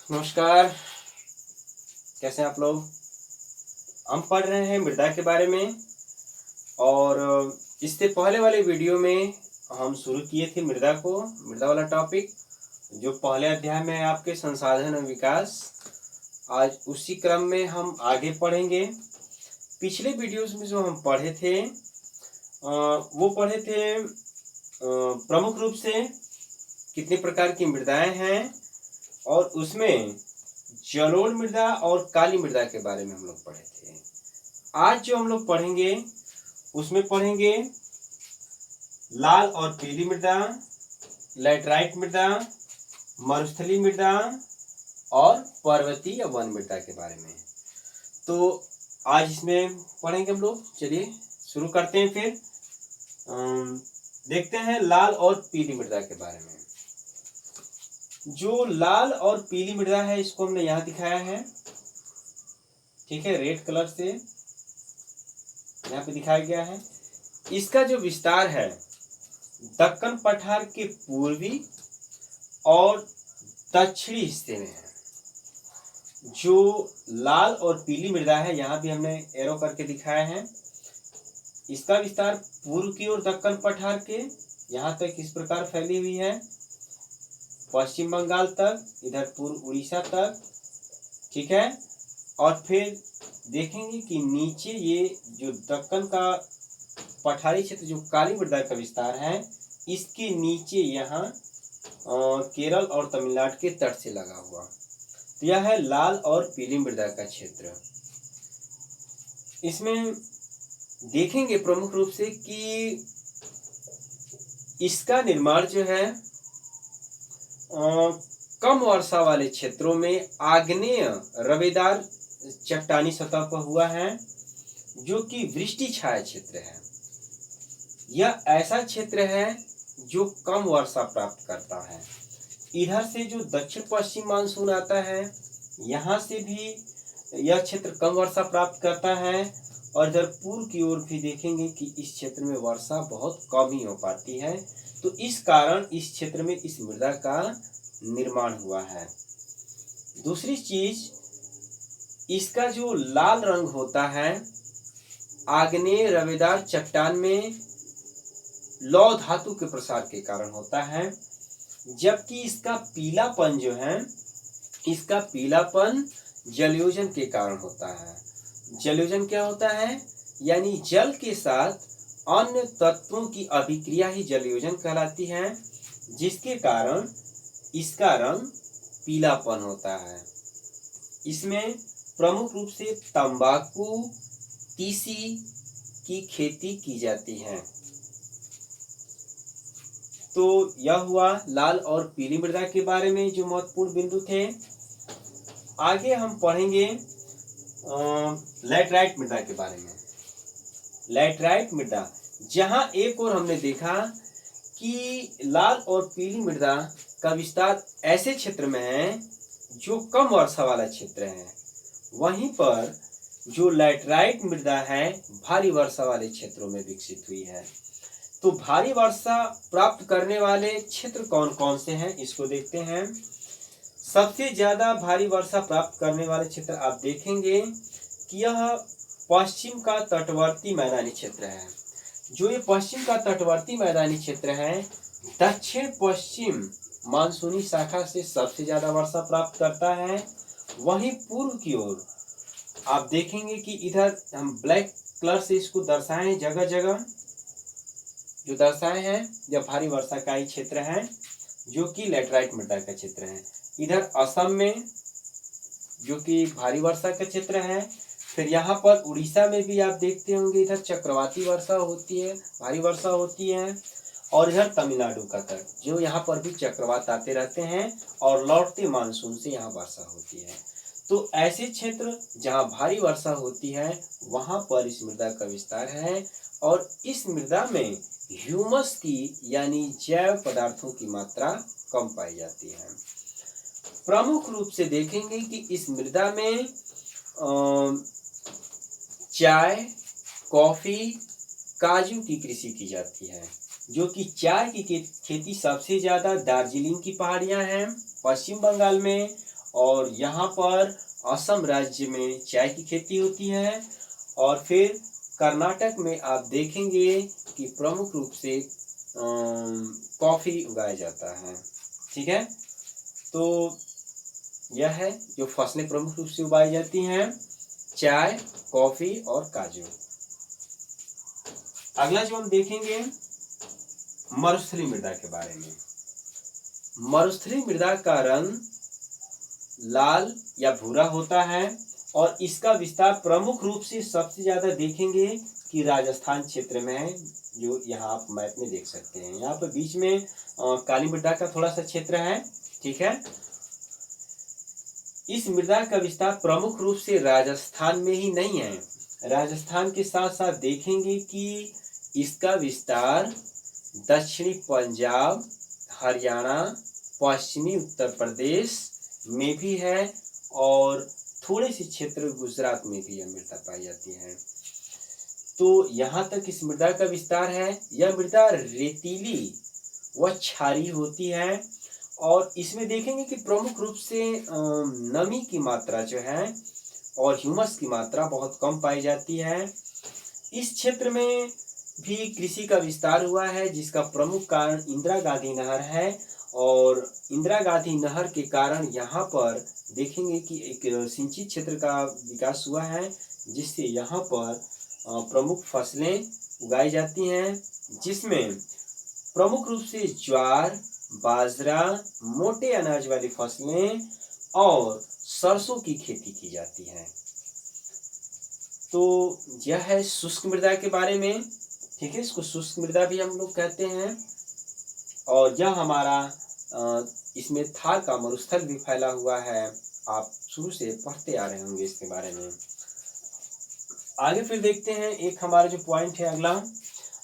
नमस्कार। कैसे हैं आप लोग। हम पढ़ रहे हैं मृदा के बारे में। और इससे पहले वाले वीडियो में हम शुरू किए थे मृदा वाला टॉपिक, जो पहले अध्याय में है आपके संसाधन और विकास। आज उसी क्रम में हम आगे पढ़ेंगे। पिछले वीडियोस में जो हम पढ़े थे वो पढ़े थे प्रमुख रूप से कितने प्रकार की मृदाएं हैं, और उसमें जलोढ़ मृदा और काली मृदा के बारे में हम लोग पढ़े थे। आज जो हम लोग पढ़ेंगे उसमें पढ़ेंगे लाल और पीली मृदा, लैटराइट मृदा, मरुस्थलीय मृदा और पर्वतीय वन मृदा के बारे में। तो आज इसमें पढ़ेंगे हम लोग। चलिए शुरू करते हैं। फिर देखते हैं लाल और पीली मृदा के बारे में। जो लाल और पीली मृदा है इसको हमने यहाँ दिखाया है, ठीक है, रेड कलर से यहाँ पे दिखाया गया है। इसका जो विस्तार है दक्कन पठार के पूर्वी और दक्षिणी हिस्से में है। जो लाल और पीली मृदा है यहाँ भी हमने एरो करके दिखाया है। इसका विस्तार पूर्व की ओर दक्कन पठार के यहाँ तक इस प्रकार फैली हुई है, पश्चिम बंगाल तक, इधर पूर्व उड़ीसा तक, ठीक है। और फिर देखेंगे कि नीचे ये जो दक्कन का पठारी क्षेत्र, जो काली मृदा का विस्तार है, इसके नीचे यहाँ केरल और तमिलनाडु के तट से लगा हुआ। तो यह है लाल और पीली मृदा का क्षेत्र। इसमें देखेंगे प्रमुख रूप से कि इसका निर्माण जो है कम वर्षा वाले क्षेत्रों में आग्नेय रवेदार चट्टानी सतह पर हुआ है, जो कि वृष्टि छाया क्षेत्र है। यह ऐसा क्षेत्र है जो कम वर्षा प्राप्त करता है। इधर से जो दक्षिण पश्चिम मानसून आता है, यहाँ से भी यह क्षेत्र कम वर्षा प्राप्त करता है। और इधर पूर्व की ओर भी देखेंगे कि इस क्षेत्र में वर्षा बहुत कम ही हो पाती है। तो इस कारण इस क्षेत्र में इस मृदा का निर्माण हुआ है। दूसरी चीज, इसका जो लाल रंग होता है आग्नेय रवेदार चट्टान में लौह धातु के प्रसार के कारण होता है, जबकि इसका पीलापन जो है, इसका पीलापन जलयोजन के कारण होता है। जलयोजन क्या होता है? यानी जल के साथ अन्य तत्वों की अभिक्रिया ही जलयोजन कहलाती है, जिसके कारण इसका रंग पीलापन होता है। इसमें प्रमुख रूप से तंबाकू, तीसी की खेती की जाती है। तो यह हुआ लाल और पीली मृदा के बारे में जो महत्वपूर्ण बिंदु थे। आगे हम पढ़ेंगे लैटराइट मृदा के बारे में। लैटराइट मृदा, जहां एक और हमने देखा कि लाल और पीली मृदा का विस्तार ऐसे क्षेत्र में है जो कम वर्षा वाला क्षेत्र है, वहीं पर जो लैटराइट मृदा है भारी वर्षा वाले क्षेत्रों में विकसित हुई है। तो भारी वर्षा प्राप्त करने वाले क्षेत्र कौन कौन से हैं, इसको देखते हैं। सबसे ज्यादा भारी वर्षा प्राप्त करने वाले क्षेत्र आप देखेंगे कि यह पश्चिम का तटवर्ती मैदानी क्षेत्र है। जो ये पश्चिम का तटवर्ती मैदानी क्षेत्र है, दक्षिण पश्चिम मानसूनी शाखा से सबसे ज्यादा वर्षा प्राप्त करता है। वहीं पूर्व की ओर आप देखेंगे कि इधर हम ब्लैक कलर से इसको दर्शाए हैं, जगह जगह जो दर्शाए हैं यह भारी वर्षा का ही क्षेत्र है, जो कि लैटराइट मृदा का क्षेत्र है। इधर असम में जो कि भारी वर्षा का क्षेत्र है। फिर यहाँ पर उड़ीसा में भी आप देखते होंगे, इधर चक्रवाती वर्षा होती है, भारी वर्षा होती है। और इधर तमिलनाडु का तट, जो यहाँ पर भी चक्रवात आते रहते हैं और लौटते मानसून से यहाँ वर्षा होती है। तो ऐसे क्षेत्र जहाँ भारी वर्षा होती है वहाँ पर इस मृदा का विस्तार है। और इस मृदा में ह्यूमस की यानी जैव पदार्थों की मात्रा कम पाई जाती है। प्रमुख रूप से देखेंगे कि इस मृदा में चाय, कॉफी, काजू की कृषि की जाती है। जो कि चाय की खेती सबसे ज्यादा दार्जिलिंग की पहाड़ियां हैं पश्चिम बंगाल में, और यहाँ पर असम राज्य में चाय की खेती होती है। और फिर कर्नाटक में आप देखेंगे कि प्रमुख रूप से कॉफ़ी उगाया जाता है। ठीक है, तो यह है जो फसलें प्रमुख रूप से उगाई जाती हैं, चाय, कॉफ़ी और काजू। अगला जो हम देखेंगे मरुस्थलीय मृदा के बारे में। मरुस्थलीय मृदा का रंग लाल या भूरा होता है और इसका विस्तार प्रमुख रूप से सबसे ज्यादा देखेंगे कि राजस्थान क्षेत्र में है, जो यहाँ आप मैप में देख सकते हैं। यहाँ पर बीच में काली मृदा का थोड़ा सा क्षेत्र है। ठीक है, इस मृदा का विस्तार प्रमुख रूप से राजस्थान में ही नहीं है, राजस्थान के साथ साथ देखेंगे कि इसका विस्तार दक्षिणी पंजाब, हरियाणा, पश्चिमी उत्तर प्रदेश में भी है और थोड़े से क्षेत्र गुजरात में भी यह मृदा पाई जाती है। तो यहाँ तक इस मृदा का विस्तार है। यह मृदा रेतीली व क्षारीय होती है और इसमें देखेंगे कि प्रमुख रूप से नमी की मात्रा जो है और ह्यूमस की मात्रा बहुत कम पाई जाती है। इस क्षेत्र में भी कृषि का विस्तार हुआ है, जिसका प्रमुख कारण इंदिरा गांधी नहर है और इंदिरा गांधी नहर के कारण यहाँ पर देखेंगे कि एक सिंचित क्षेत्र का विकास हुआ है, जिससे यहाँ पर प्रमुख फसलें उगाई जाती हैं, जिसमें प्रमुख रूप से ज्वार, बाजरा, मोटे अनाज वाली फसलें और सरसों की खेती की जाती है। तो यह है शुष्क मृदा के बारे में। ठीक है, इसको शुष्क मृदा भी हम लोग कहते हैं। और यह हमारा इसमें थार का मरुस्थल भी फैला हुआ है, आप शुरू से पढ़ते आ रहे होंगे इसके बारे में। आगे फिर देखते हैं एक हमारा जो पॉइंट है अगला,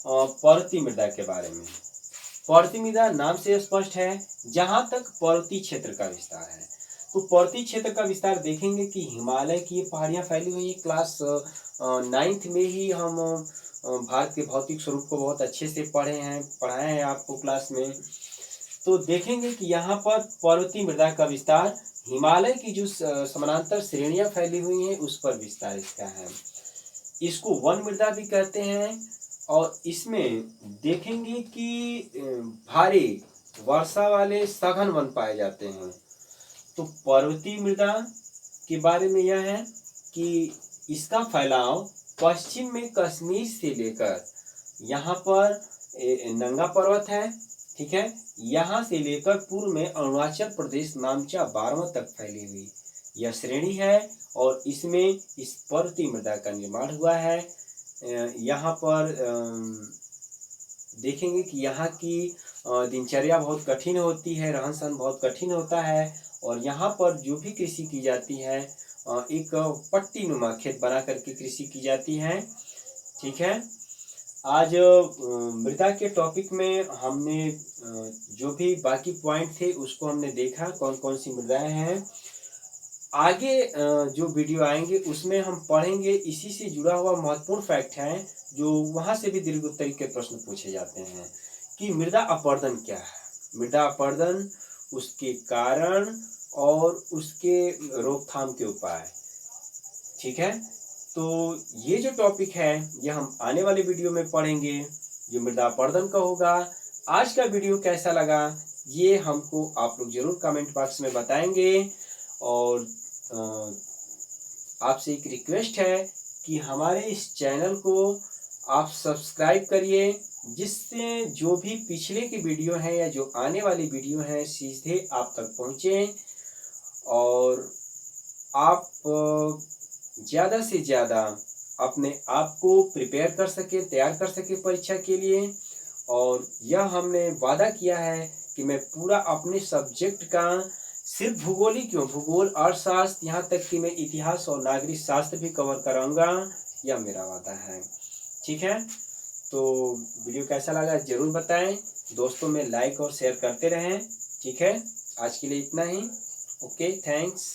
पर्वतीय मृदा के बारे में। पर्वतीय मृदा नाम से स्पष्ट है, जहां तक पर्वतीय क्षेत्र का विस्तार है। तो पर्वतीय क्षेत्र का विस्तार देखेंगे कि हिमालय की ये पहाड़ियां फैली हुई है। क्लास 9th में ही हम भारत के भौतिक स्वरूप को बहुत अच्छे से पढ़ाए हैं आपको क्लास में। तो देखेंगे कि यहाँ पर पर्वतीय मृदा का विस्तार हिमालय की जो समानांतर श्रेणियां फैली हुई हैं उस पर विस्तार इसका है। इसको वन मृदा भी कहते हैं और इसमें देखेंगे कि भारी वर्षा वाले सघन वन पाए जाते हैं। तो पर्वतीय मृदा के बारे में यह है कि इसका फैलाव पश्चिम में कश्मीर से लेकर यहाँ पर नंगा पर्वत है। ठीक है, यहाँ से लेकर पूर्व में अरुणाचल प्रदेश नामचा बारवा तक फैली हुई यह श्रेणी है और इसमें इस पर्वतीय मृदा का निर्माण हुआ है। यहाँ पर देखेंगे कि यहाँ की दिनचर्या बहुत कठिन होती है, रहन सहन बहुत कठिन होता है और यहाँ पर जो भी कृषि की जाती है एक पट्टी नुमा खेत बना करके कृषि की जाती है। ठीक है, आज मृदा के टॉपिक में हमने जो भी बाकी पॉइंट थे उसको हमने देखा, कौन कौन सी मृदाएं हैं। आगे जो वीडियो आएंगे उसमें हम पढ़ेंगे, इसी से जुड़ा हुआ महत्वपूर्ण फैक्ट है जो वहाँ से भी दीर्घ उत्तरीय के प्रश्न पूछे जाते हैं कि मृदा अपरदन क्या है। मृदा अपरदन, उसके कारण और उसके रोकथाम के उपाय। ठीक है, तो ये जो टॉपिक है ये हम आने वाले वीडियो में पढ़ेंगे जो मृदा अपरदन का होगा। आज का वीडियो कैसा लगा ये हमको आप लोग जरूर कमेंट बॉक्स में बताएंगे और आपसे एक रिक्वेस्ट है कि हमारे इस चैनल को आप सब्सक्राइब करिए, जिससे जो भी पिछले की वीडियो हैं या जो आने वाली वीडियो हैं सीधे आप तक पहुँचे और आप ज़्यादा से ज़्यादा अपने आप को प्रिपेयर कर सके, तैयार कर सके परीक्षा के लिए। और यह हमने वादा किया है कि मैं पूरा अपने सब्जेक्ट का सिर्फ भूगोल ही क्यों, भूगोल, अर्थशास्त्र, यहाँ तक कि मैं इतिहास और नागरिक शास्त्र भी कवर कराऊंगा, यह मेरा वादा है। ठीक है, तो वीडियो कैसा लगा जरूर बताएं, दोस्तों में लाइक और शेयर करते रहें। ठीक है, आज के लिए इतना ही। Okay, thanks.